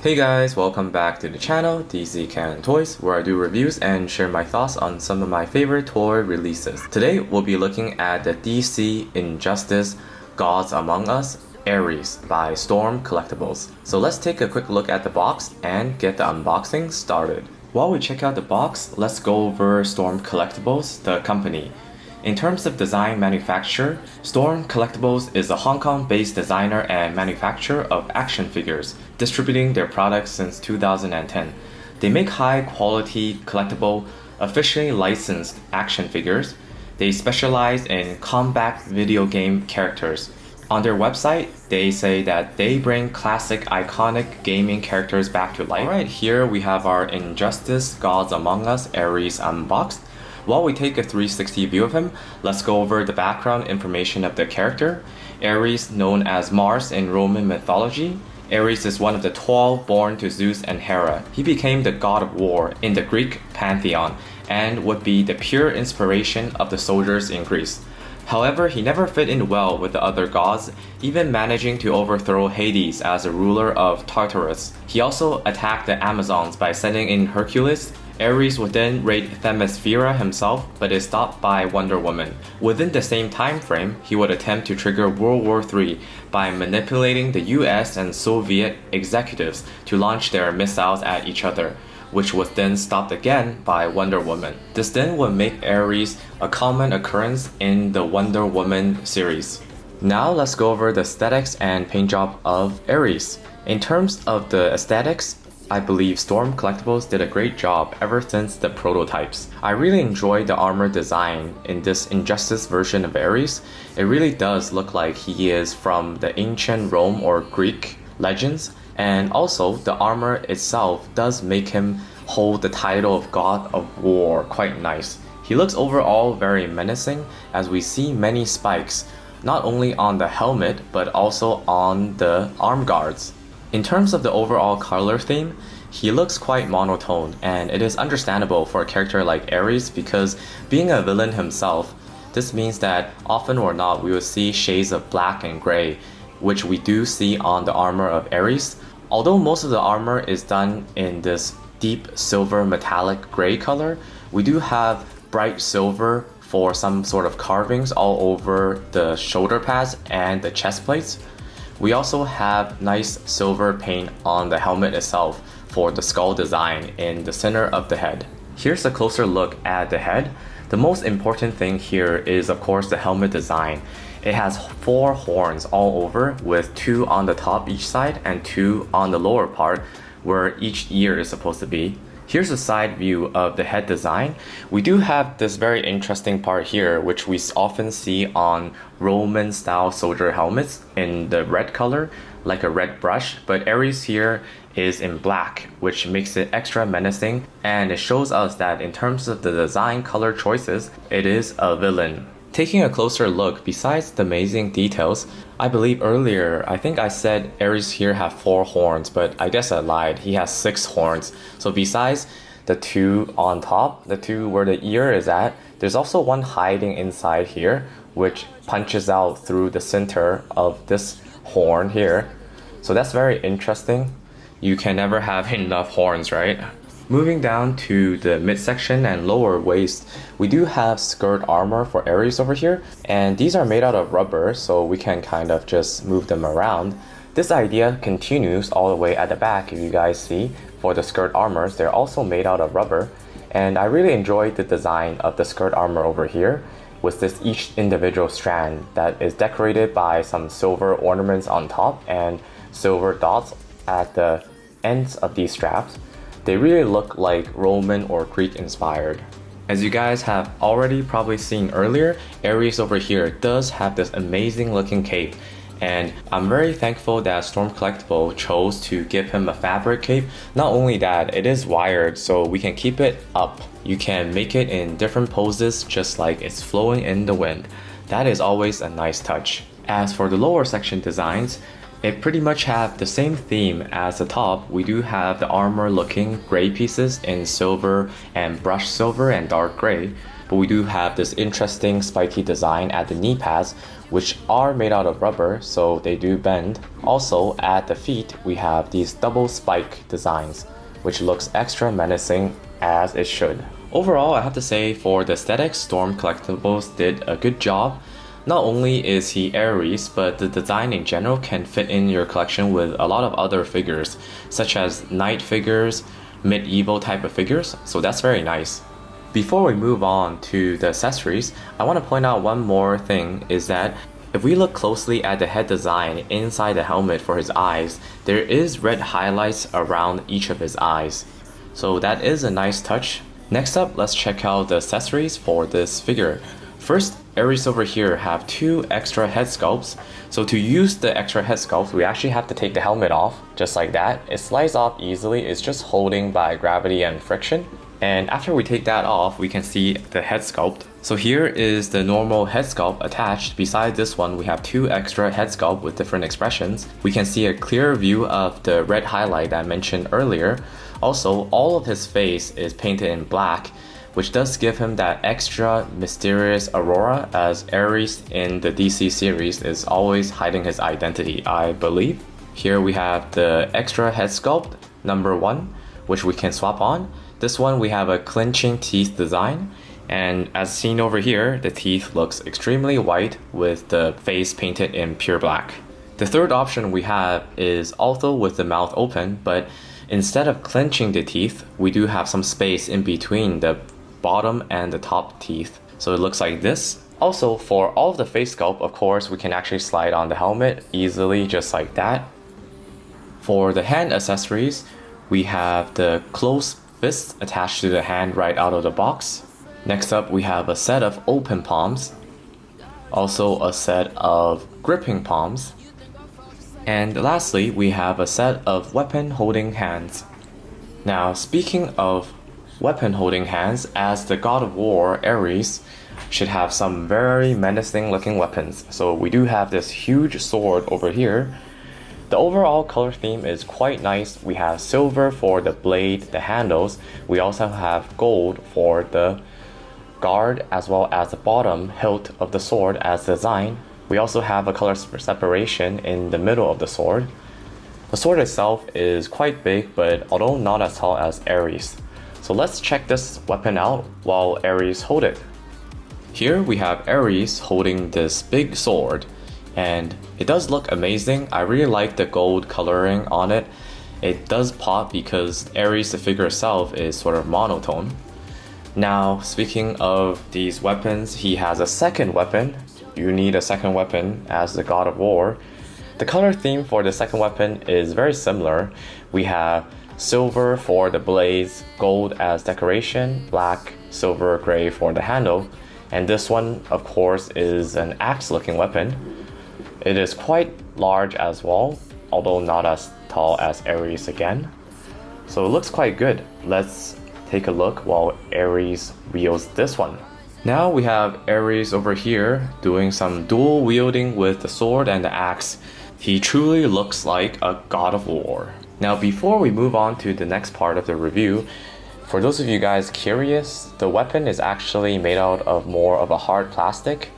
Hey guys, welcome back to the channel, DC Canon Toys, where I do reviews and share my thoughts on some of my favorite toy releases. Today, we'll be looking at the DC Injustice Gods Among Us Ares by Storm Collectables. So let's take a quick look at the box and get the unboxing started. While we check out the box, let's go over Storm Collectables, the company. In terms of design manufacture, Storm Collectables is a Hong Kong-based designer and manufacturer of action figures, distributing their products since 2010. They make high-quality, collectible, officially licensed action figures. They specialize in combat video game characters. On their website, they say that they bring classic, iconic gaming characters back to life. Alright, here we have our Injustice Gods Among Us Ares unboxed. While we take a 360 view of him, let's go over the background information of the character. Ares, known as Mars in Roman mythology. Ares is one of the 12 born to Zeus and Hera. He became the god of war in the Greek pantheon and would be the pure inspiration of the soldiers in Greece. However, he never fit in well with the other gods, even managing to overthrow Hades as a ruler of Tartarus. He also attacked the Amazons by sending in Hercules. Ares would then raid Themyscira himself, but is stopped by Wonder Woman. Within the same time frame, he would attempt to trigger World War III by manipulating the US and Soviet executives to launch their missiles at each other, which was then stopped again by Wonder Woman. This then would make Ares a common occurrence in the Wonder Woman series. Now let's go over the aesthetics and paint job of Ares. In terms of the aesthetics, I believe Storm Collectables did a great job ever since the prototypes. I really enjoy the armor design in this Injustice version of Ares. It really does look like he is from the ancient Rome or Greek legends, and also the armor itself does make him hold the title of God of War quite nice. He looks overall very menacing as we see many spikes, not only on the helmet but also on the arm guards. In terms of the overall color theme, he looks quite monotone, and it is understandable for a character like Ares because being a villain himself, this means that often or not we will see shades of black and gray, which we do see on the armor of Ares. Although most of the armor is done in this deep silver metallic gray color, we do have bright silver for some sort of carvings all over the shoulder pads and the chest plates. We also have nice silver paint on the helmet itself for the skull design in the center of the head. Here's a closer look at the head. The most important thing here is of course the helmet design. It has 4 horns all over with 2 on the top each side and 2 on the lower part where each ear is supposed to be. Here's a side view of the head design. We do have this very interesting part here, which we often see on Roman style soldier helmets in the red color, like a red brush, but Ares here is in black, which makes it extra menacing, and it shows us that in terms of the design color choices, it is a villain. Taking a closer look, besides the amazing details, I believe earlier, I think I said Ares here have 4 horns, but I guess I lied. He has 6 horns. So besides the 2 on top, the 2 where the ear is at, there's also one hiding inside here, which punches out through the center of this horn here. So that's very interesting. You can never have enough horns, right? Moving down to the midsection and lower waist, we do have skirt armor for Ares over here, and these are made out of rubber, so we can kind of just move them around. This idea continues all the way at the back. If you guys see, for the skirt armors, they're also made out of rubber, and I really enjoyed the design of the skirt armor over here with this each individual strand that is decorated by some silver ornaments on top and silver dots at the ends of these straps. They really look like Roman or Greek inspired. As you guys have already probably seen earlier, Ares over here does have this amazing looking cape, and I'm very thankful that Storm Collectible chose to give him a fabric cape. Not only that, it is wired so we can keep it up. You can make it in different poses just like it's flowing in the wind. That is always a nice touch. As for the lower section designs, it pretty much have the same theme as the top. We do have the armor looking gray pieces in silver and brushed silver and dark gray. but we do have this interesting spiky design at the knee pads, which are made out of rubber, so they do bend. Also, at the feet, we have these double spike designs, which looks extra menacing, as it should. Overall, I have to say for the aesthetics, Storm Collectables did a good job. Not only is he Ares, but the design in general can fit in your collection with a lot of other figures, such as knight figures, medieval type of figures, so that's very nice. Before we move on to the accessories, I want to point out one more thing, is that if we look closely at the head design inside the helmet for his eyes, there is red highlights around each of his eyes. So that is a nice touch. Next up, let's check out the accessories for this figure. First, Ares over here have 2 extra head sculpts. So to use the extra head sculpts, we actually have to take the helmet off, just like that. It slides off easily, it's just holding by gravity and friction. And after we take that off, we can see the head sculpt. So here is the normal head sculpt attached. Besides this one, we have 2 extra head sculpt with different expressions. We can see a clear view of the red highlight that I mentioned earlier. Also, all of his face is painted in black, which does give him that extra mysterious aura, as Ares in the DC series is always hiding his identity, I believe. Here we have the extra head sculpt, number 1, which we can swap on. This one we have a clinching teeth design, and as seen over here, the teeth looks extremely white with the face painted in pure black. The third option we have is also with the mouth open, but instead of clenching the teeth, we do have some space in between the bottom and the top teeth. So it looks like this. Also, for all of the face sculpt, of course, we can actually slide on the helmet easily, just like that. For the hand accessories, we have the closed fist attached to the hand right out of the box. Next up, we have a set of open palms. Also a set of gripping palms. And lastly, we have a set of weapon holding hands. Now, speaking of weapon holding hands, as the god of war, Ares, should have some very menacing looking weapons. So we do have this huge sword over here. The overall color theme is quite nice. We have silver for the blade, the handles. We also have gold for the guard, as well as the bottom hilt of the sword as design. We also have a color separation in the middle of the sword. The sword itself is quite big, but although not as tall as Ares. So let's check this weapon out while Ares hold it. Here we have Ares holding this big sword, and it does look amazing. I really like the gold coloring on it. It does pop because Ares, the figure itself, is sort of monotone. Now, speaking of these weapons, he has a second weapon. You need a second weapon as the god of war. The color theme for the second weapon is very similar. We have silver for the blades, gold as decoration, black, silver, gray for the handle. And this one, of course, is an axe looking weapon. It is quite large as well, although not as tall as Ares again. So it looks quite good. Let's take a look while Ares wields this one. Now we have Ares over here doing some dual wielding with the sword and the axe. He truly looks like a god of war. Now before we move on to the next part of the review, for those of you guys curious, the weapon is actually made out of more of a hard plastic.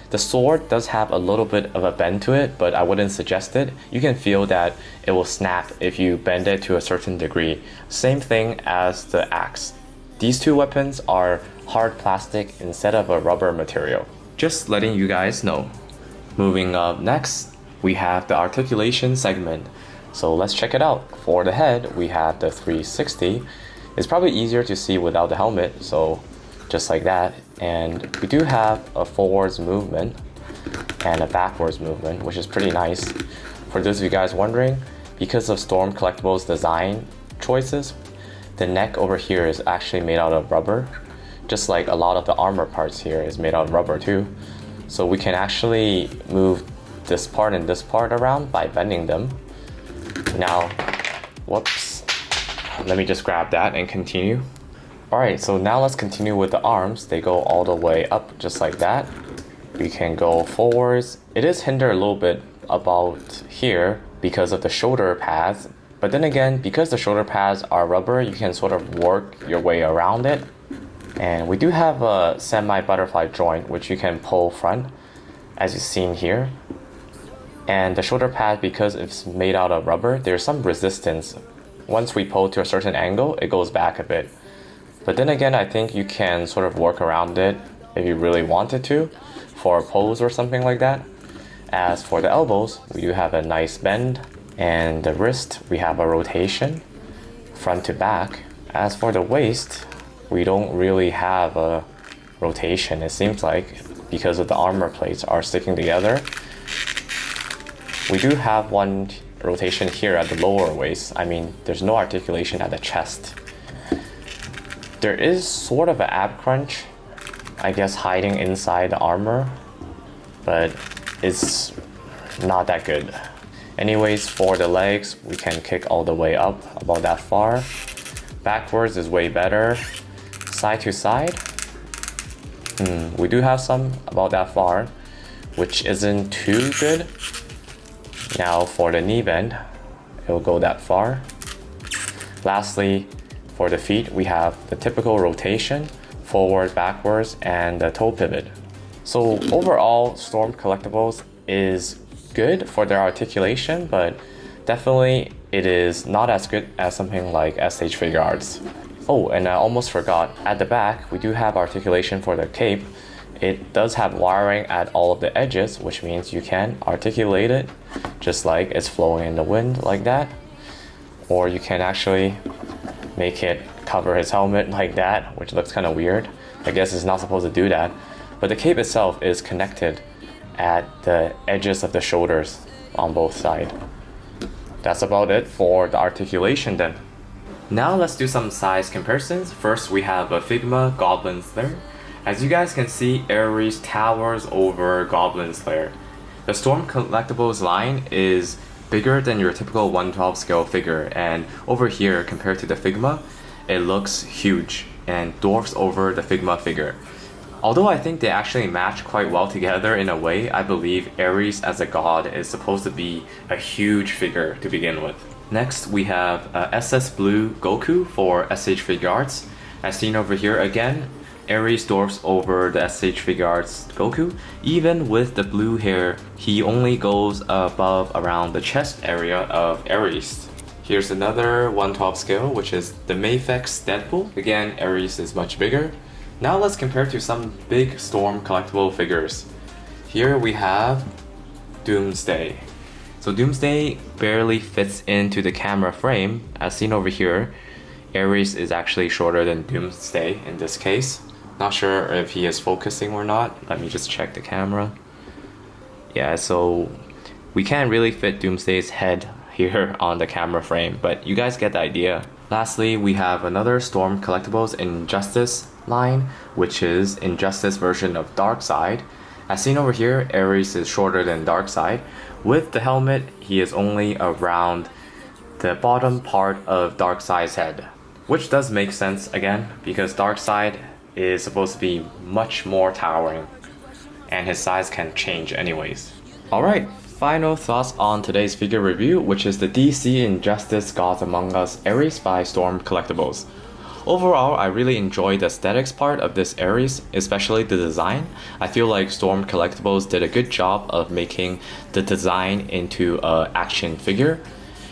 The sword does have a little bit of a bend to it, but I wouldn't suggest it. You can feel that it will snap if you bend it to a certain degree. Same thing as the axe. These two weapons are hard plastic instead of a rubber material. Just letting you guys know. Moving up next, we have the articulation segment. So let's check it out. For the head, we have the 360. It's probably easier to see without the helmet, so just like that. And we do have a forwards movement and a backwards movement, which is pretty nice. For those of you guys wondering, because of Storm Collectables design choices, the neck over here is actually made out of rubber, just like a lot of the armor parts here is made out of rubber too. So we can actually move this part and this part around by bending them. Now, whoops, let me just grab that and continue. Alright, so now let's continue with the arms. They go all the way up just like that. We can go forwards. It is hindered a little bit about here because of the shoulder pads. But then again, because the shoulder pads are rubber, you can sort of work your way around it. And we do have a semi-butterfly joint, which you can pull front, as you've seen here. And the shoulder pad, because it's made out of rubber, there's some resistance. Once we pull to a certain angle, it goes back a bit. But then again, I think you can sort of work around it if you really wanted to, for a pose or something like that. As for the elbows, we do have a nice bend, and the wrist, we have a rotation, front to back. As for the waist, we don't really have a rotation, it seems like, because of the armor plates are sticking together. We do have one rotation here at the lower waist. I mean, there's no articulation at the chest. There is sort of an ab crunch, I guess, hiding inside the armor, but it's not that good. Anyways, for the legs, we can kick all the way up about that far. Backwards is way better. Side to side, we do have some about that far, which isn't too good. Now for the knee bend, it will go that far. Lastly, for the feet, we have the typical rotation, forward, backwards, and the toe pivot. So overall, Storm Collectables is good for their articulation, but definitely it is not as good as something like SH Figure Arts. Oh, and I almost forgot, at the back, we do have articulation for the cape. It does have wiring at all of the edges, which means you can articulate it just like it's flowing in the wind like that. Or you can actually make it cover his helmet like that, which looks kind of weird. I guess it's not supposed to do that. But the cape itself is connected at the edges of the shoulders on both sides. That's about it for the articulation then. Now let's do some size comparisons. First we have a Figma Goblin Slayer. As you guys can see, Ares towers over Goblin Slayer. The Storm Collectables line is bigger than your typical 1/12 scale figure, and over here compared to the Figma, it looks huge and dwarfs over the Figma figure. Although I think they actually match quite well together in a way, I believe Ares as a god is supposed to be a huge figure to begin with. Next we have SS Blue Goku for SH Figure Arts. As seen over here again, Ares dwarfs over the SH Figure Arts Goku. Even with the blue hair, he only goes above around the chest area of Ares. Here's another 1/12 scale, which is the Mafex Deadpool. Again, Ares is much bigger. Now let's compare to some big Storm collectible figures. Here we have Doomsday. So Doomsday barely fits into the camera frame. As seen over here, Ares is actually shorter than Doomsday in this case. Not sure if he is focusing or not. Let me just check the camera. Yeah, so we can't really fit Doomsday's head here on the camera frame, but you guys get the idea. Lastly, we have another Storm Collectables Injustice line, which is Injustice version of Darkseid. As seen over here, Ares is shorter than Darkseid. With the helmet, he is only around the bottom part of Darkseid's head, which does make sense again, because Darkseid is supposed to be much more towering, and his size can change anyways. Alright, final thoughts on today's figure review, which is the DC Injustice Gods Among Us Ares by Storm Collectables. Overall, I really enjoyed the aesthetics part of this Ares, especially the design. I feel like Storm Collectables did a good job of making the design into an action figure.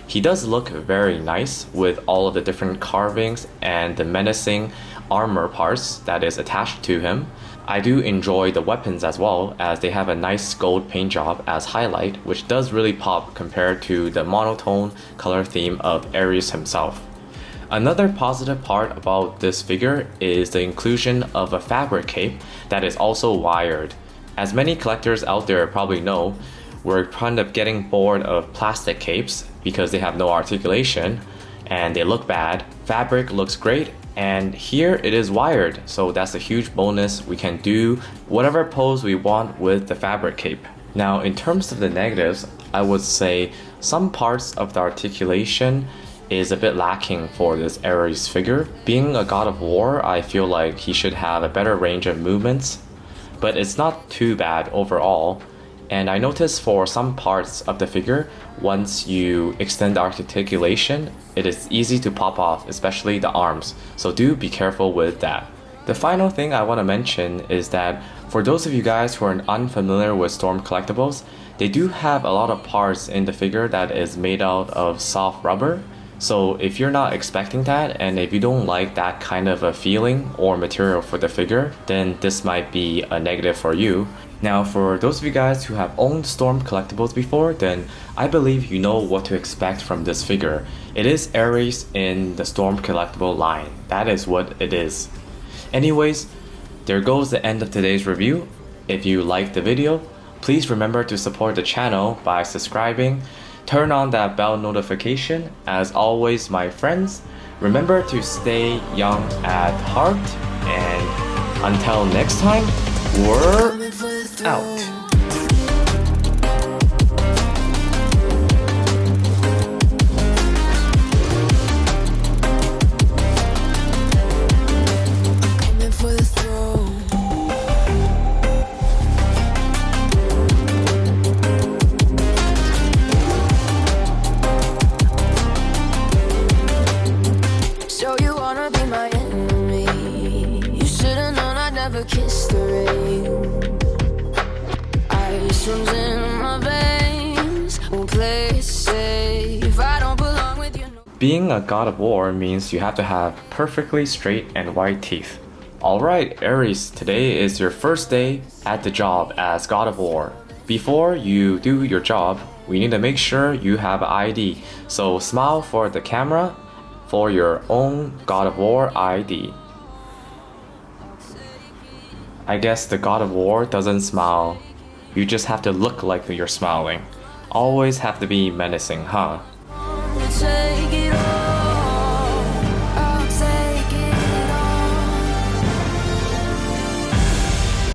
He does look very nice with all of the different carvings and the menacing armor parts that is attached to him. I do enjoy the weapons as well, as they have a nice gold paint job as highlight, which does really pop compared to the monotone color theme of Ares himself. Another positive part about this figure is the inclusion of a fabric cape that is also wired. As many collectors out there probably know, we're kind of getting bored of plastic capes because they have no articulation and they look bad. Fabric looks great, and here it is wired, so that's a huge bonus. We can do whatever pose we want with the fabric cape. Now in terms of the negatives, I would say some parts of the articulation is a bit lacking for this Ares figure. Being a god of war, I feel like he should have a better range of movements, but it's not too bad overall. And I noticed for some parts of the figure, once you extend the articulation, it is easy to pop off, especially the arms, so do be careful with that. The final thing I want to mention is that for those of you guys who are unfamiliar with Storm Collectables, they do have a lot of parts in the figure that is made out of soft rubber. So if you're not expecting that, and if you don't like that kind of a feeling or material for the figure, then this might be a negative for you. Now for those of you guys who have owned Storm Collectables before, then I believe you know what to expect from this figure. It is Ares in the Storm Collectible line. That is what it is. Anyways, there goes the end of today's review. If you liked the video, please remember to support the channel by subscribing. Turn on that bell notification. As always, my friends, remember to stay young at heart, and until next time, we're out. Kiss the rain. Ice runs in my veins. Won't play it safe. I don't belong with you. Being a god of war means you have to have perfectly straight and white teeth. Alright, Ares, today is your first day at the job as god of war. Before you do your job, we need to make sure you have an ID. So smile for the camera for your own god of war ID. I guess the god of war doesn't smile. You just have to look like you're smiling. Always have to be menacing, huh?